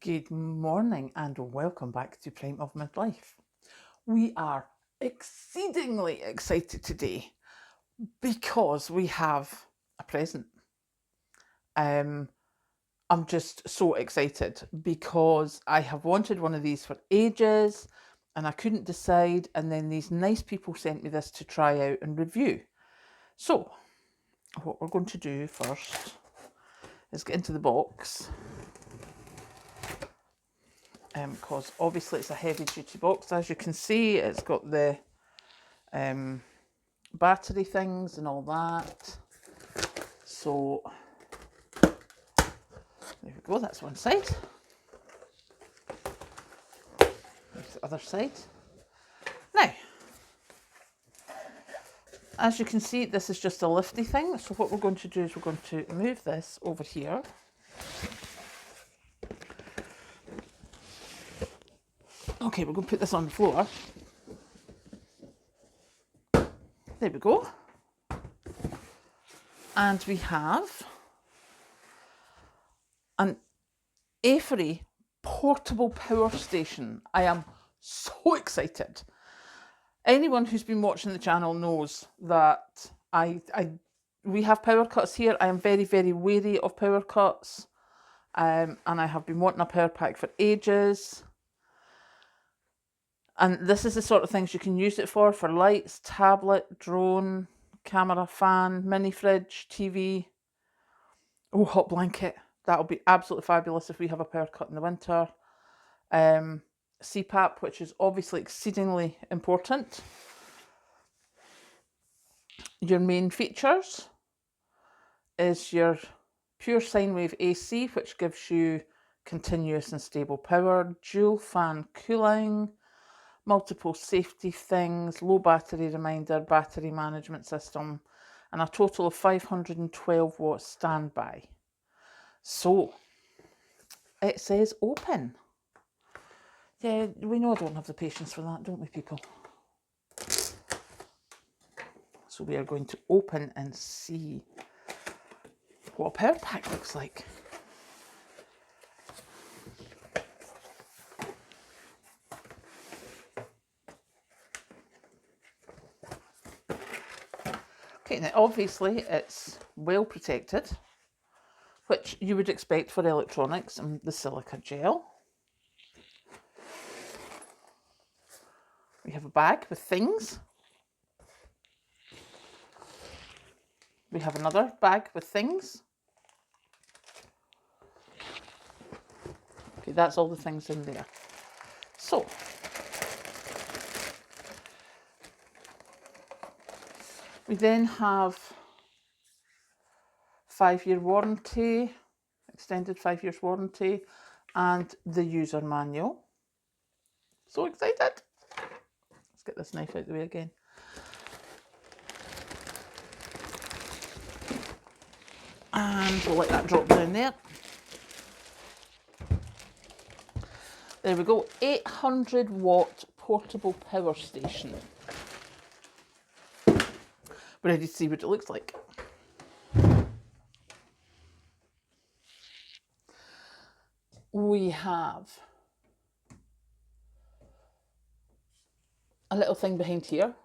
Good morning and welcome back to Prime of Midlife. We are exceedingly excited today because we have a present. I'm just so excited because I have wanted one of these for ages and I couldn't decide, and then these nice people sent me this to try out and review. So, what we're going to do first is get into the box. Because obviously it's a heavy duty box. As you can see, it's got the battery things and all that. So there we go, that's one side. There's the other side. Now, as you can see, this is just a lifty thing. So what we're going to do is we're going to move this over here. Okay, we're going to put this on the floor. There we go. And we have an Aferiy portable power station. I am so excited. Anyone who's been watching the channel knows that we have power cuts here. I am very, very wary of power cuts. And I have been wanting a power pack for ages. And this is the sort of things you can use it for lights, tablet, drone, camera, fan, mini fridge, TV. Oh, hot blanket. That'll be absolutely fabulous if we have a power cut in the winter. CPAP, which is obviously exceedingly important. Your main features is your pure sine wave AC, which gives you continuous and stable power, dual fan cooling, multiple safety things, low battery reminder, battery management system, and a total of 512 watts standby. So it says open. Yeah, we know I don't have the patience for that, don't we, people? So we are going to open and see what a power pack looks like. Okay, now obviously it's well protected, which you would expect for electronics, and the silica gel. We have a bag with things. We have another bag with things. Okay, that's all the things in there. So, we then have 5-year warranty, extended 5 years warranty, and the user manual. So excited. Let's get this knife out of the way again. And we'll let that drop down there. There we go, 800 watt portable power station. We're ready to see what it looks like. We have a little thing behind here.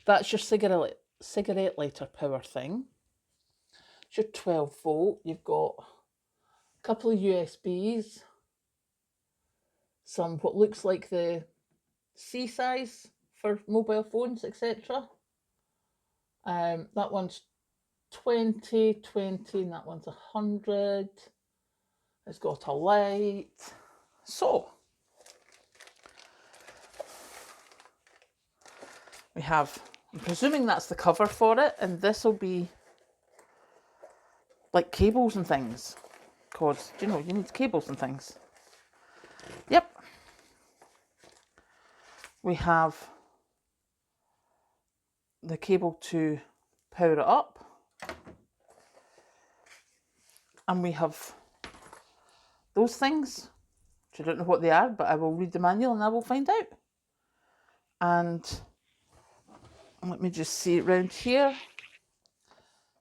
That's your cigarette lighter power thing. It's your 12 volt. You've got a couple of USBs, some what looks like the C size for mobile phones, etc. That one's 20, and that one's 100. It's got a light. So, we have, I'm presuming that's the cover for it, and this will be like cables and things, because, you know, you need cables and things. Yep. We have the cable to power it up, and we have those things, which I don't know what they are, but I will read the manual and I will find out. And let me just see it round here.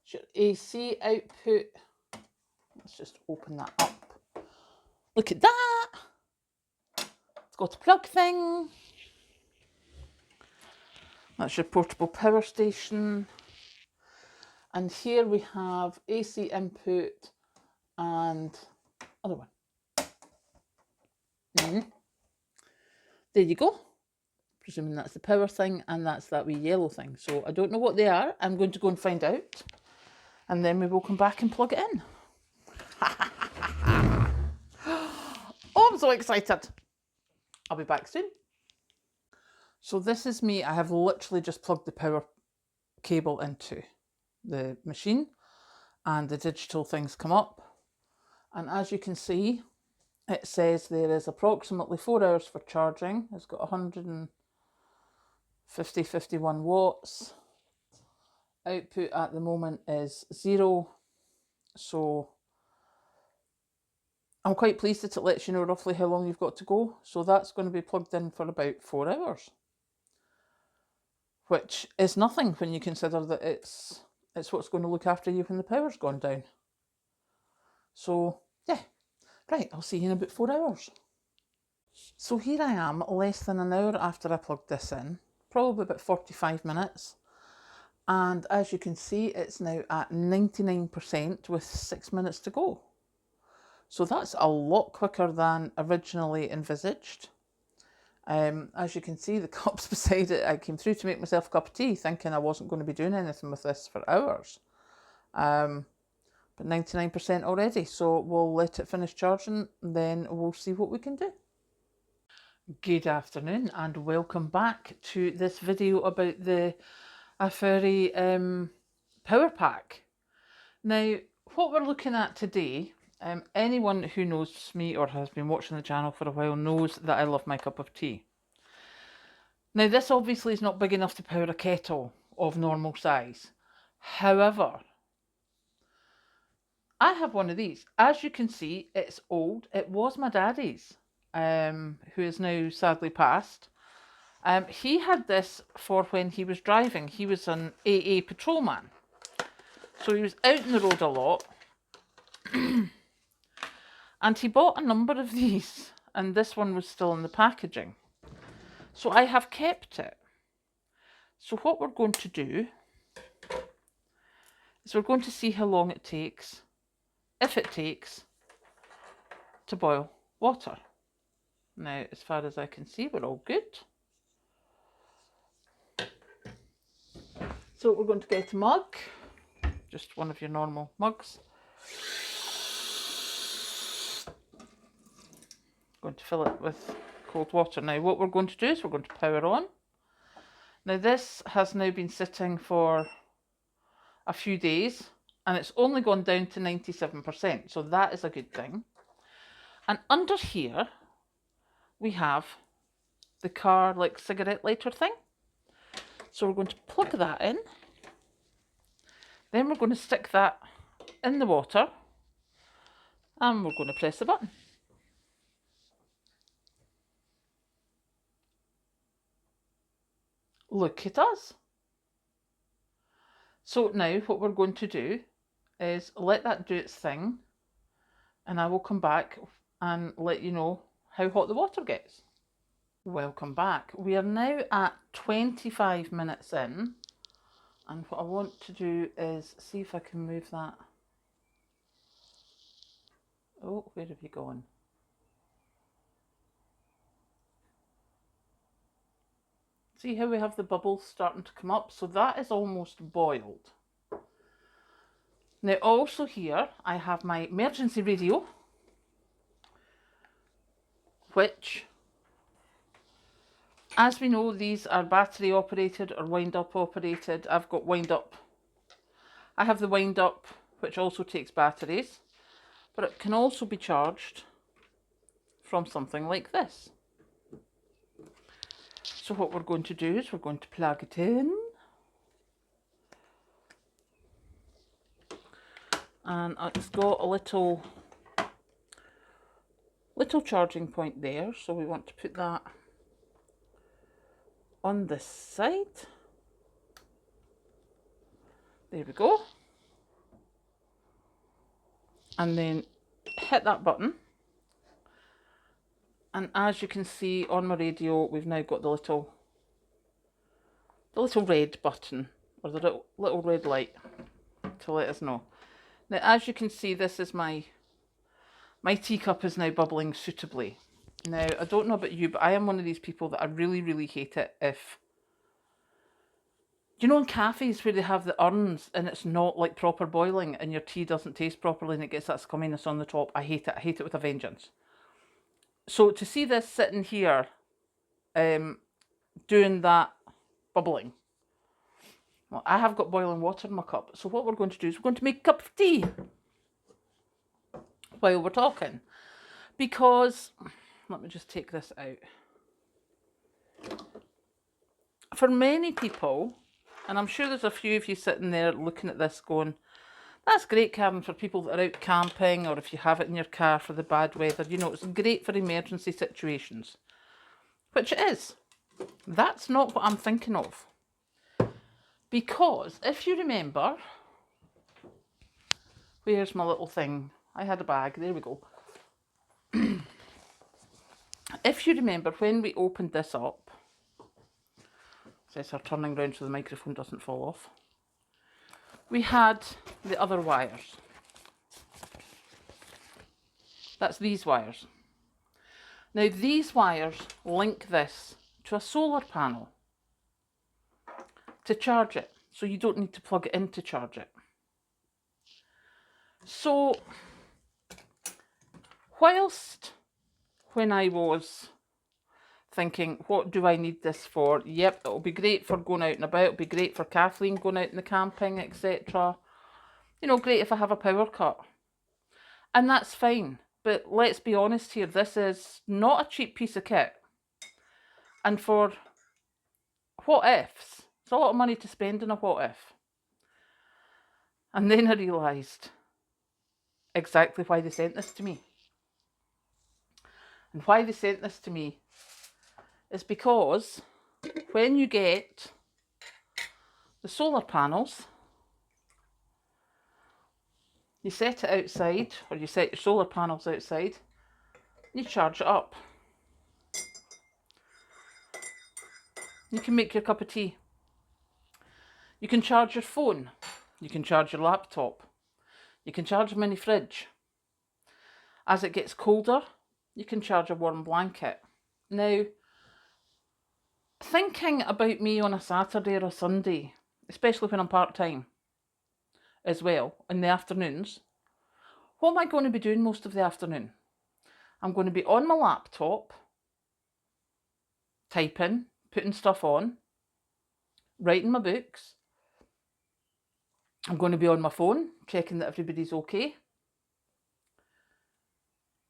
It's your AC output. Let's just open that up. Look at that. It's got a plug thing. That's your portable power station. And here we have AC input and other one. There you go. Presuming that's the power thing, and that's that wee yellow thing. So I don't know what they are. I'm going to go and find out. And then we will come back and plug it in. Oh, I'm so excited. I'll be back soon. So this is me. I have literally just plugged the power cable into the machine and the digital things come up. And as you can see, it says there is approximately 4 hours for charging. It's got 51 watts. Output at the moment is 0. So I'm quite pleased that it lets you know roughly how long you've got to go. So that's going to be plugged in for about 4 hours, which is nothing when you consider that it's what's going to look after you when the power's gone down. So yeah, right, I'll see you in about 4 hours. So here I am, less than an hour after I plugged this in, probably about 45 minutes. And as you can see, it's now at 99% with 6 minutes to go. So that's a lot quicker than originally envisaged. As you can see, the cups beside it, I came through to make myself a cup of tea thinking I wasn't going to be doing anything with this for hours. But 99% already, so we'll let it finish charging, then we'll see what we can do. Good afternoon and welcome back to this video about the Aferiy power pack. Now, what we're looking at today, anyone who knows me or has been watching the channel for a while knows that I love my cup of tea. Now, this obviously is not big enough to power a kettle of normal size. However, I have one of these. As you can see, it's old. It was my daddy's, who is now sadly passed. He had this for when he was driving. He was an AA patrolman. So he was out on the road a lot. And he bought a number of these. And this one was still in the packaging. So I have kept it. So what we're going to do is we're going to see how long it takes, if it takes, to boil water. Now, as far as I can see, we're all good. So we're going to get a mug, just one of your normal mugs. Going to fill it with cold water. Now, what we're going to do is we're going to power on. Now, this has now been sitting for a few days, and it's only gone down to 97%, so that is a good thing. And under here, we have the car, like, cigarette lighter thing. So we're going to plug that in. Then we're going to stick that in the water, and we're going to press the button. Look at us. So now what we're going to do is let that do its thing, and I will come back and let you know how hot the water gets. Welcome back. We are now at 25 minutes in, and what I want to do is see if I can move that. Oh, where have you gone? See how we have the bubbles starting to come up? So that is almost boiled. Now also here I have my emergency radio, which, as we know, these are battery operated or wind up operated. I've got wind up. I have the wind up, which also takes batteries, but it can also be charged from something like this. So what we're going to do is we're going to plug it in. And it's got a little charging point there, so we want to put that on this side. There we go. And then hit that button, And as you can see on my radio, we've now got the little red button, or the little red light to let us know. Now, as you can see, this is my teacup is now bubbling suitably. Now, I don't know about you, but I am one of these people that I really, really hate it if... Do you know in cafes where they have the urns and it's not like proper boiling and your tea doesn't taste properly and it gets that scumminess on the top? I hate it. I hate it with a vengeance. So to see this sitting here, doing that bubbling, well, I have got boiling water in my cup. So what we're going to do is we're going to make a cup of tea while we're talking. Because, let me just take this out. For many people, and I'm sure there's a few of you sitting there looking at this going, that's great, Karen, for people that are out camping, or if you have it in your car for the bad weather. You know, it's great for emergency situations. Which it is. That's not what I'm thinking of. Because, if you remember... Where's my little thing? I had a bag. There we go. If you remember, when we opened this up... Says her turning around so the microphone doesn't fall off. We had the other wires. That's these wires. Now these wires link this to a solar panel to charge it. So you don't need to plug it in to charge it. So, whilst when I was thinking, what do I need this for? Yep, it'll be great for going out and about. It'll be great for Kathleen going out in the camping, etc. You know, great if I have a power cut. And that's fine. But let's be honest here, this is not a cheap piece of kit. And for what ifs, it's a lot of money to spend in a what if. And then I realised exactly why they sent this to me. And why they sent this to me is because when you get the solar panels, you set it outside, or you set your solar panels outside, and you charge it up. You can make your cup of tea. You can charge your phone. You can charge your laptop. You can charge a mini fridge. As it gets colder, you can charge a warm blanket. Now, thinking about me on a Saturday or a Sunday, especially when I'm part-time as well, in the afternoons, what am I going to be doing most of the afternoon? I'm going to be on my laptop, typing, putting stuff on, writing my books. I'm going to be on my phone, checking that everybody's okay.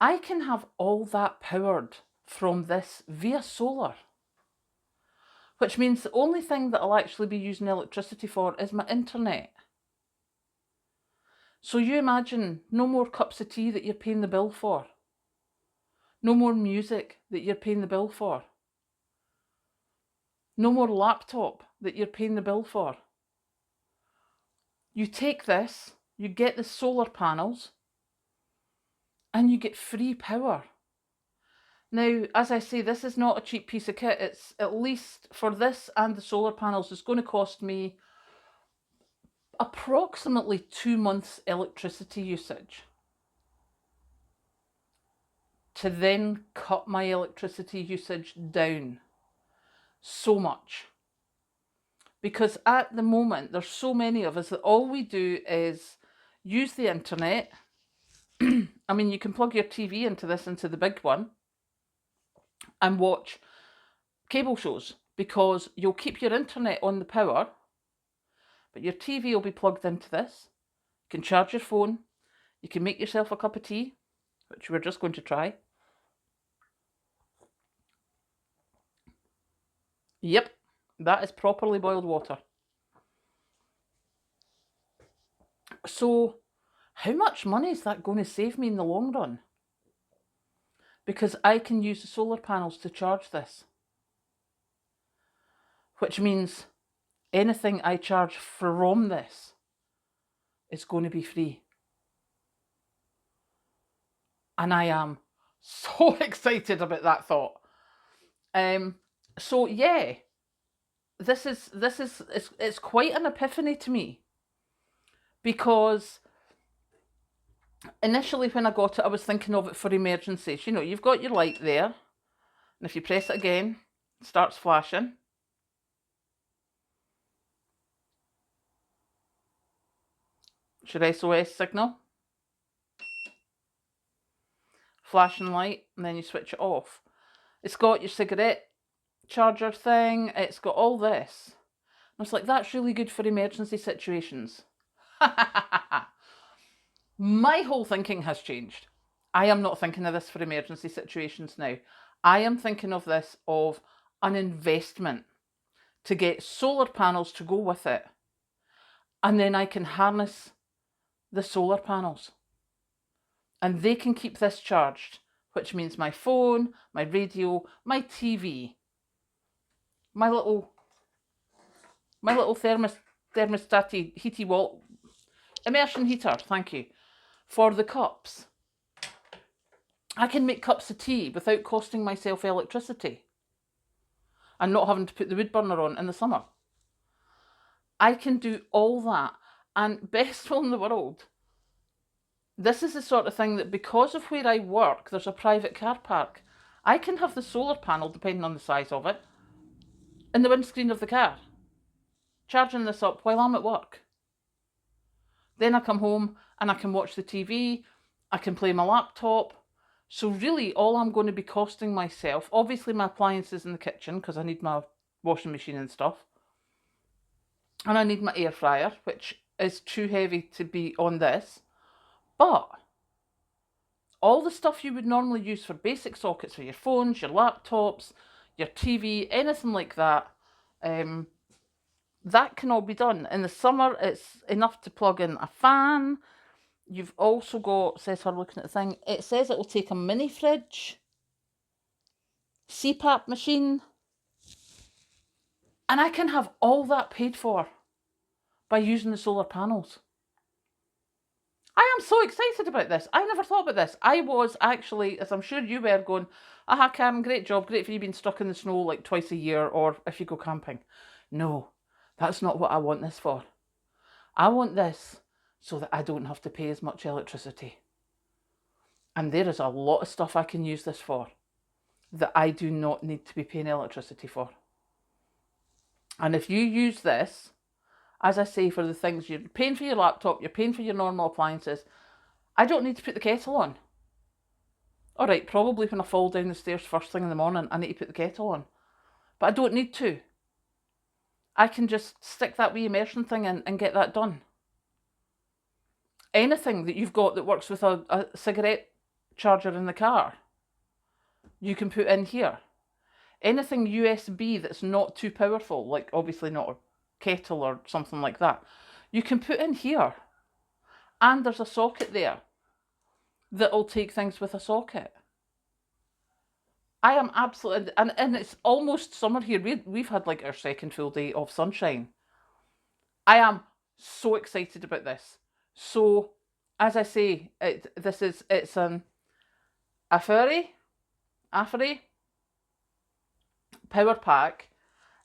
I can have all that powered from this via solar. Which means the only thing that I'll actually be using electricity for is my internet. So you imagine no more cups of tea that you're paying the bill for. No more music that you're paying the bill for. No more laptop that you're paying the bill for. You take this, you get the solar panels, and you get free power. Now, as I say, this is not a cheap piece of kit. It's at least, for this and the solar panels, it's going to cost me approximately 2 months electricity usage to then cut my electricity usage down so much. Because at the moment, there's so many of us that all we do is use the internet. I mean, you can plug your TV into this, into the big one, and watch cable shows, because you'll keep your internet on the power, but your TV will be plugged into this. You can charge your phone. You can make yourself a cup of tea, which we're just going to try. Yep, that is properly boiled water. So, how much money is that going to save me in the long run? Because I can use the solar panels to charge this. Which means anything I charge from this is going to be free. And I am So excited about that thought. So yeah, it's quite an epiphany to me, because initially when I got it, I was thinking of it for emergencies. You know, you've got your light there, and if you press it again, it starts flashing. It's your SOS signal. Flashing light, and then you switch it off. It's got your cigarette charger thing. It's got all this. I was like, that's really good for emergency situations. My whole thinking has changed. I am not thinking of this for emergency situations now. I am thinking of this of an investment to get solar panels to go with it. And then I can harness the solar panels. And they can keep this charged, which means my phone, my radio, my TV, my little thermostat heaty wall immersion heater, thank you, for the cups. I can make cups of tea without costing myself electricity and not having to put the wood burner on in the summer. I can do all that, and best in the world, this is the sort of thing that, because of where I work, there's a private car park. I can have the solar panel, depending on the size of it, in the windscreen of the car, charging this up while I'm at work. Then I come home and I can watch the TV, I can play my laptop. So really all I'm going to be costing myself, obviously my appliances in the kitchen, because I need my washing machine and stuff, and I need my air fryer, which is too heavy to be on this, but all the stuff you would normally use for basic sockets for your phones, your laptops, your TV, anything like that, that can all be done. In the summer, it's enough to plug in a fan. You've also got, says her looking at the thing, it says it will take a mini fridge, CPAP machine, and I can have all that paid for by using the solar panels. I am so excited about this. I never thought about this. I was actually, as I'm sure you were, going, aha, Karen, great job, great for you being stuck in the snow like twice a year, or if you go camping. No, that's not what I want this for. I want this so that I don't have to pay as much electricity. And there is a lot of stuff I can use this for that I do not need to be paying electricity for. And if you use this, as I say, for the things you're paying for your laptop, you're paying for your normal appliances, I don't need to put the kettle on. All right, probably when I fall down the stairs first thing in the morning, I need to put the kettle on. But I don't need to. I can just stick that wee immersion thing in and get that done. Anything that you've got that works with a cigarette charger in the car, you can put in here. Anything USB that's not too powerful, like obviously not a kettle or something like that, you can put in here. And there's a socket there that'll take things with a socket. I am absolutely, and it's almost summer here. We've had like our second full day of sunshine. I am so excited about this. So, as I say, it's an Aferiy power pack.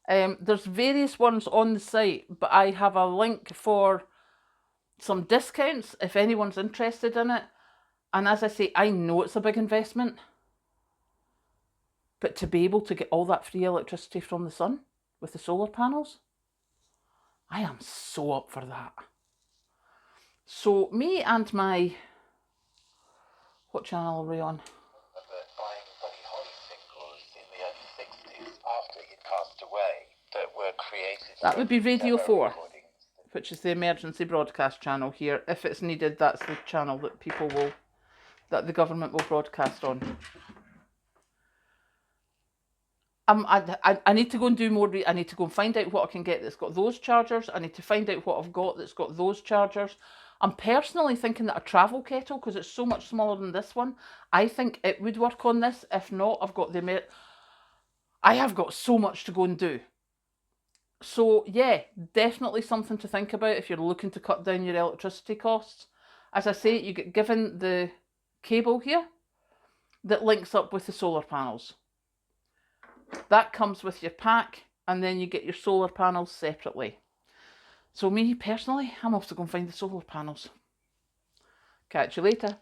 There's various ones on the site, but I have a link for some discounts if anyone's interested in it. And as I say, I know it's a big investment, but to be able to get all that free electricity from the sun with the solar panels, I am so up for that. So me and my, what channel are we on? That would be Radio 4, which is the emergency broadcast channel here. If it's needed, that's the channel that that the government will broadcast on. I need to go and do more. I need to go and find out what I can get that's got those chargers. I need to find out what I've got that's got those chargers. I'm personally thinking that a travel kettle, because it's so much smaller than this one, I think it would work on this. If not, I have got so much to go and do. So yeah, definitely something to think about if you're looking to cut down your electricity costs. As I say, you get given the cable here that links up with the solar panels. That comes with your pack, and then you get your solar panels separately. So me personally, I'm also going to find the solar panels. Catch you later.